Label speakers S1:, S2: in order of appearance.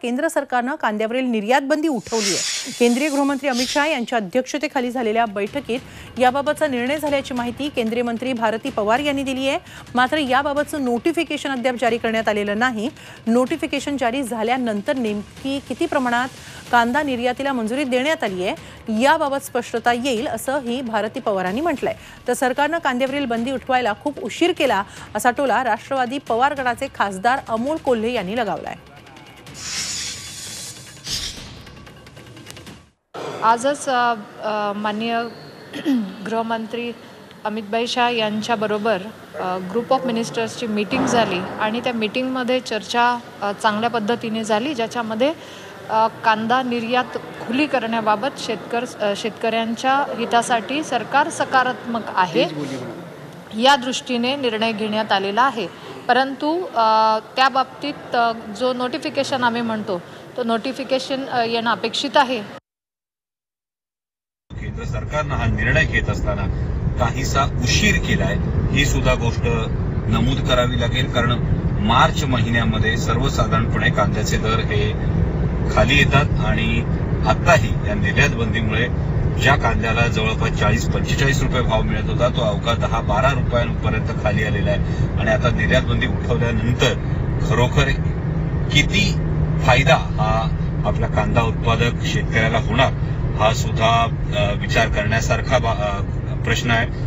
S1: केंद्र सरकारनं कांद्यावरील निर्यात बंदी उठवली आहे। केंद्रीय गृहमंत्री अमित शाह यांच्या अध्यक्षतेखाली झालेल्या बैठकीत याबाबतचा निर्णय झाल्याची माहिती केंद्रीय मंत्री भारती पवार यांनी दिली आहे। मात्र याबाबतचं नोटिफिकेशन अद्याप जारी करण्यात आलेलं नाही। नोटिफिकेशन जारी झाल्यानंतर नेमकी किती प्रमाणात कांदा निर्यातीला मंजुरी देण्यात आली आहे याबाबत स्पष्टता येईल असंही भारती पवारांनी म्हटलंय। तर सरकारनं कांद्यावरील बंदी उठवायला खूप उशीर केला असा टोला राष्ट्रवादी पवार गटाचे खासदार अमोल कोल्हे यांनी लगावलाय।
S2: आजच माननीय गृहमंत्री अमित शाह यांच्याबरोबर ग्रुप ऑफ मिनिस्टर्सची मीटिंग झाली आणि त्या मीटिंगमध्ये चर्चा चांगल्या पद्धतीने झाली, ज्याच्यामध्ये कांदा निर्यात खुली करण्याबाबत शेतकऱ्यांच्या हितासाठी सरकार सकारात्मक आहे या दृष्टीने निर्णय घेण्यात आलेला आहे। परंतु त्या बाबतीत जो नोटिफिकेशन आम्ही म्हणतो तो नोटिफिकेशन येणं अपेक्षित आहे।
S3: केंद्र सरकारनं हा निर्णय घेत असताना काहीसा उशीर केलाय ही सुद्धा गोष्ट नमूद करावी लागेल, कारण मार्च महिन्यामध्ये सर्वसाधारणपणे कांद्याचे दर हे खाली येतात आणि आताही या निर्यात बंदीमुळे ज्या कांद्याला जवळपास 40-45 रुपये भाव मिळत होता तो अवघा 10-12 रुपयांपर्यंत खाली आलेला आहे। आणि आता निर्यात बंदी उठवल्यानंतर खरोखर किती फायदा हा आपला कांदा उत्पादक शेतकऱ्याला होणार हा सुद्धा विचार करण्यासारखा प्रश्न आहे।